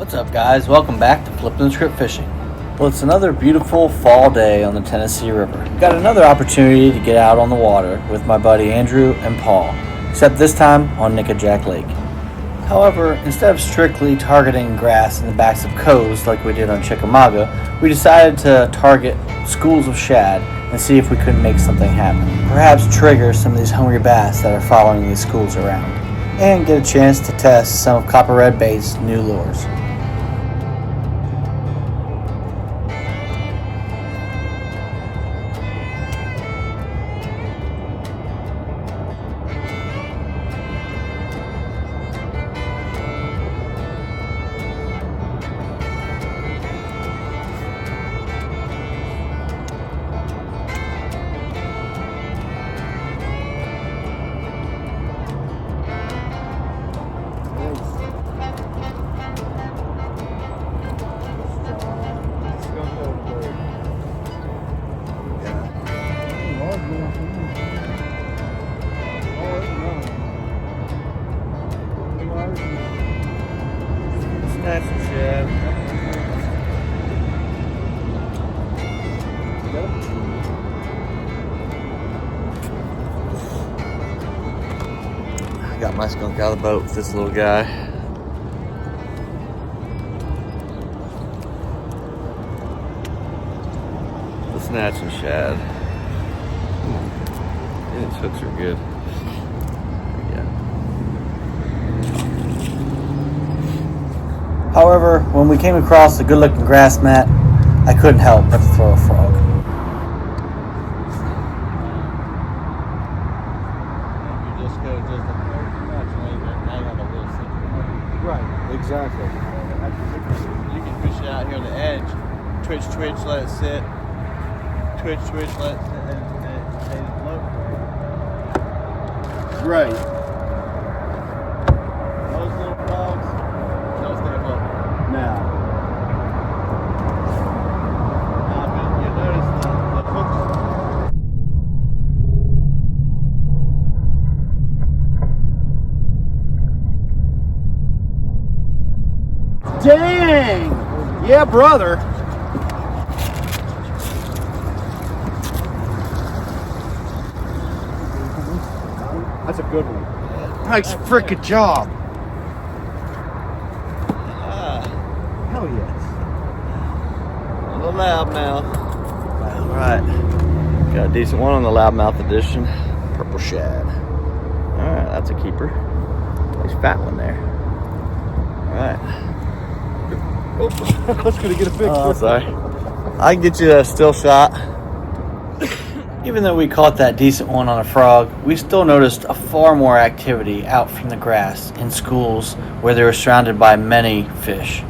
What's up, guys? Welcome back to Flipping the Script Fishing. Well, it's another beautiful fall day on the Tennessee River. Got another opportunity to get out on the water with my buddy Andrew and Paul, except this time on NICKAJACK Lake. However, instead of strictly targeting grass in the backs of coves like we did on Chickamauga, we decided to target schools of shad and see if we couldn't make something happen. Perhaps trigger some of these hungry bass that are following these schools around, and get a chance to test some of Copper Red Bait's new lures. Snatch and shad. I got my skunk out of the boat with this little guy. The snatch and shad. These hooks are good. However, when we came across a good-looking grass mat, I couldn't help but to throw a frog. You just go just a little too much and hang on a little sinker. Right, exactly. You can fish it out here on the edge, twitch, let it sit, twitch, let it sit, and it stays afloat. Right. Dang! Yeah, brother. That's a good one. Nice frickin' job. Hell yes. On the loudmouth. Alright. Got a decent one on the loudmouth edition. Purple shad. Alright, that's a keeper. Nice fat one there. Alright. I was gonna get a picture. Oh, sorry. I can get you a still shot. Even though we caught that decent one on a frog, we still noticed a far more activity out from the grass in schools where they were surrounded by many fish.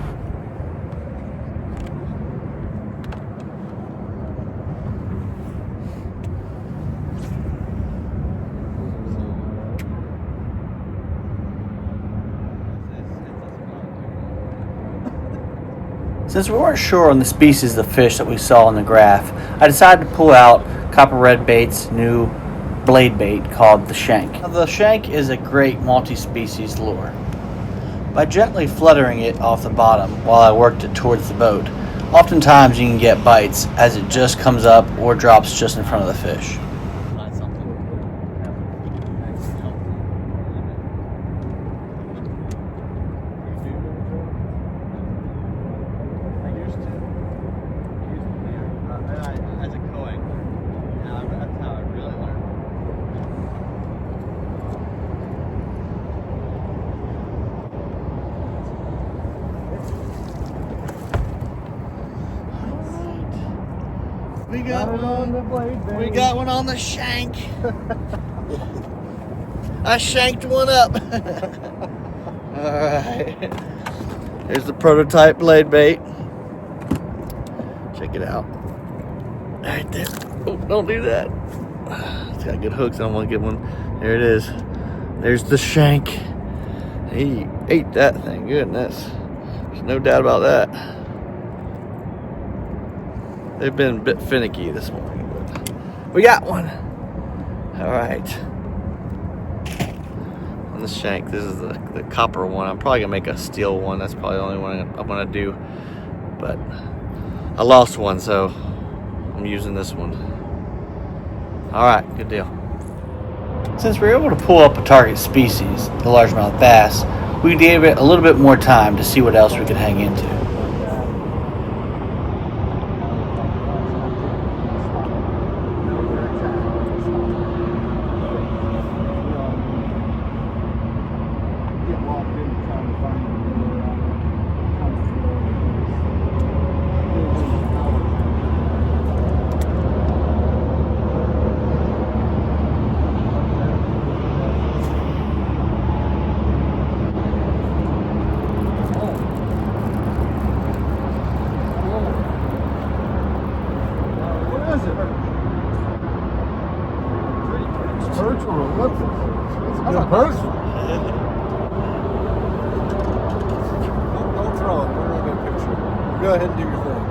Since we weren't sure on the species of fish that we saw in the graph, I decided to pull out Copper Red Bait's new blade bait called the shank. Now, the shank is a great multi-species lure. By gently fluttering it off the bottom while I worked it towards the boat, oftentimes you can get bites as it just comes up or drops just in front of the fish. We got one on the shank. I shanked one up. Alright. Here's the prototype blade bait. Check it out. Right there. Oh, don't do that. It's got good hooks. I don't want to get one. There it is. There's the shank. He ate that thing. Goodness. There's no doubt about that. They've been a bit finicky this morning, but we got one. All right. on the shank. This is the copper one. I'm probably gonna make a steel one. That's probably the only one I'm gonna do. But I lost one, so I'm using this one. All right, good deal. Since we were able to pull up a target species, the largemouth bass, we gave it a little bit more time to see what else we could hang into. Perch or a lip? That's a perch. Don't throw it. We're gonna get a picture. Go ahead and do your thing.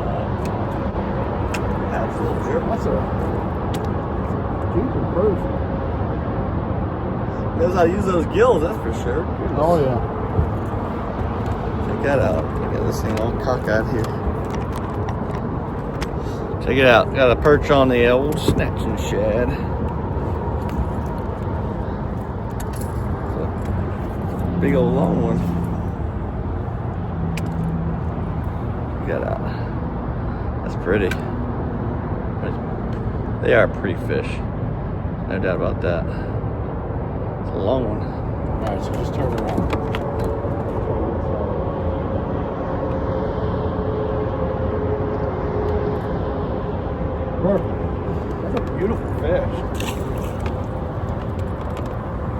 That's a little drip. That's a keeping perch. Knows how to use those gills, that's for sure. Oh yeah. Check that out. I got this thing all cockeyed here. Check it out. Got a perch on the old snatching shad. Big old long one. Check that out. That's pretty. They are pretty fish. No doubt about that. It's a long one. Alright, so just turn around. Perfect. That's a beautiful fish.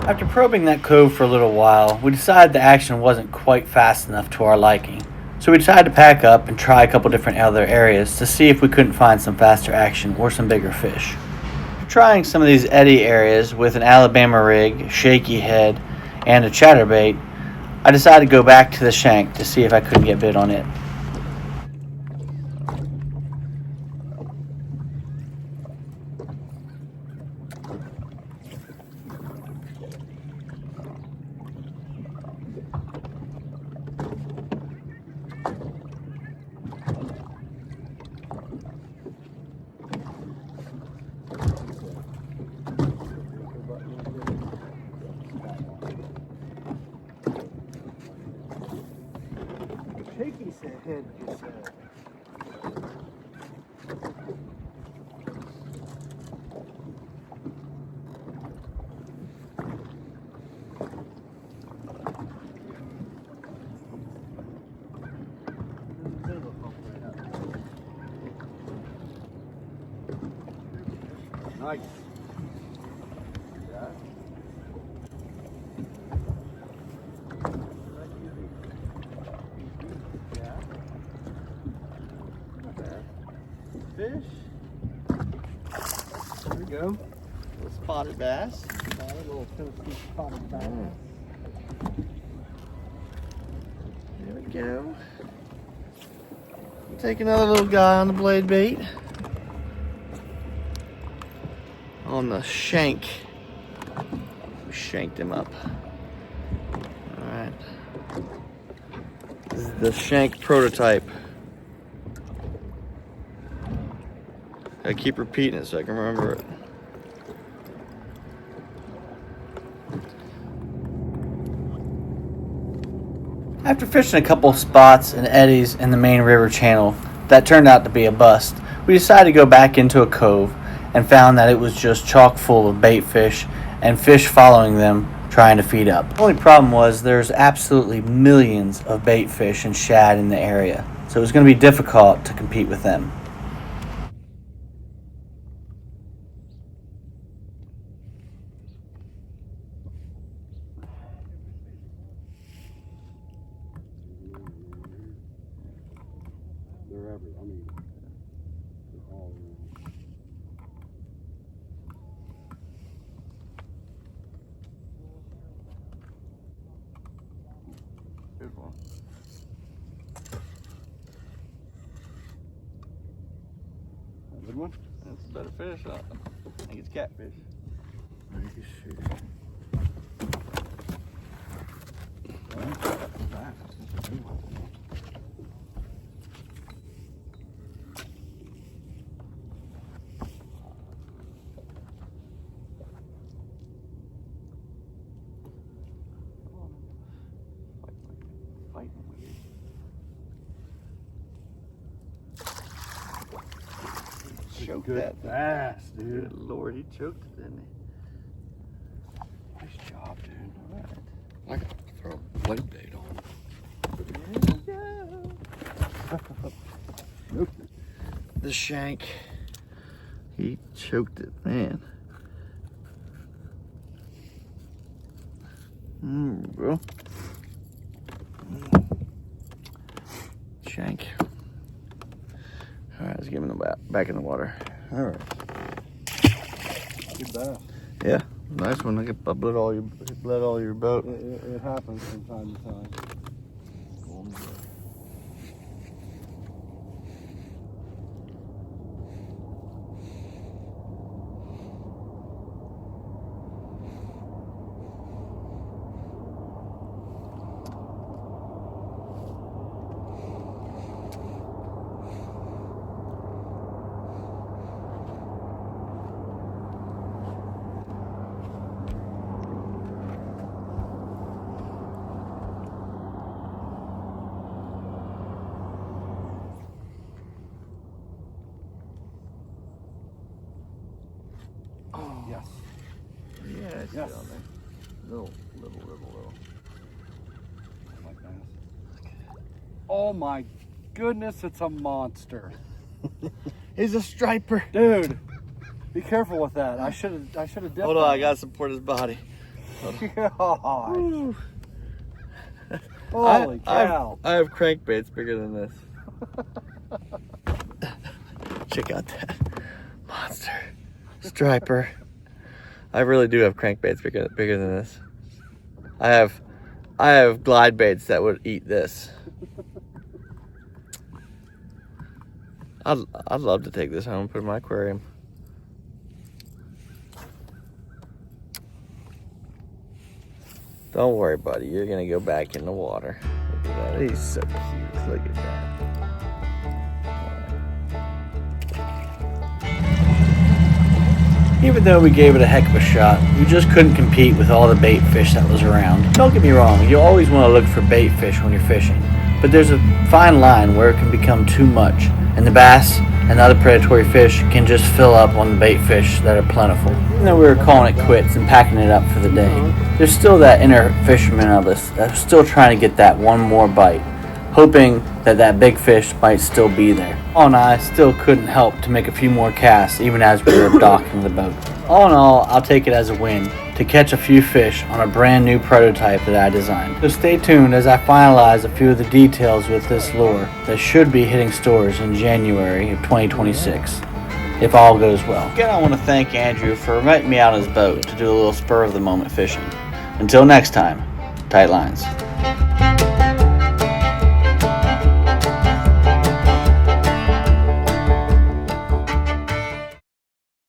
After probing that cove for a little while, we decided the action wasn't quite fast enough to our liking. So we decided to pack up and try a couple different other areas to see if we couldn't find some faster action or some bigger fish. After trying some of these eddy areas with an Alabama rig, shaky head, and a chatterbait, I decided to go back to the shank to see if I couldn't get bit on it. Shaky head just said. Nice. Fish. There we go. Little spotted bass. Got a little Tennessee spotted bass. There we go. Take another little guy on the blade bait. On the shank. We shanked him up. Alright. This is the shank prototype. I keep repeating it so I can remember it. After fishing a couple spots and eddies in the main river channel that turned out to be a bust, we decided to go back into a cove and found that it was just chock full of bait fish and fish following them trying to feed up. The only problem was there's absolutely millions of bait fish and shad in the area, so it was going to be difficult to compete with them. Good one. Good one? That's a better fish. I think it's catfish. Maybe shoot. choked Good that. bass, dude. Good Lord, he choked it, didn't he? Nice job, dude. All right. I got to throw a blade bait on. The shank. He choked it, man. Bro. Shank. All right, let's get him back in the water. All right. Good bass. Yeah, nice one. I bled all your boat. It happens from time to time. Yes. Yeah, it's Yes. down there. Little. Oh my goodness, it's a monster. He's a striper. Dude, be careful with that. I should have dipped. Hold on, I gotta support his body. Gosh. Woo. Holy cow. I have crankbaits bigger than this. Check out that monster striper. I really do have crankbaits bigger than this. I have glide baits that would eat this. I'd love to take this home and put it in my aquarium. Don't worry, buddy. You're gonna go back in the water. Look at that. He's so cute. Look at that. Even though we gave it a heck of a shot, we just couldn't compete with all the bait fish that was around. Don't get me wrong, you always want to look for bait fish when you're fishing, but there's a fine line where it can become too much, and the bass and other predatory fish can just fill up on the bait fish that are plentiful. Even though we were calling it quits and packing it up for the day, there's still that inner fisherman of us that's still trying to get that one more bite, hoping that big fish might still be there. Paul and I still couldn't help to make a few more casts even as we were docking the boat. All in all, I'll take it as a win to catch a few fish on a brand new prototype that I designed. So stay tuned as I finalize a few of the details with this lure that should be hitting stores in January of 2026, if all goes well. Again, I want to thank Andrew for inviting me out on his boat to do a little spur of the moment fishing. Until next time, tight lines.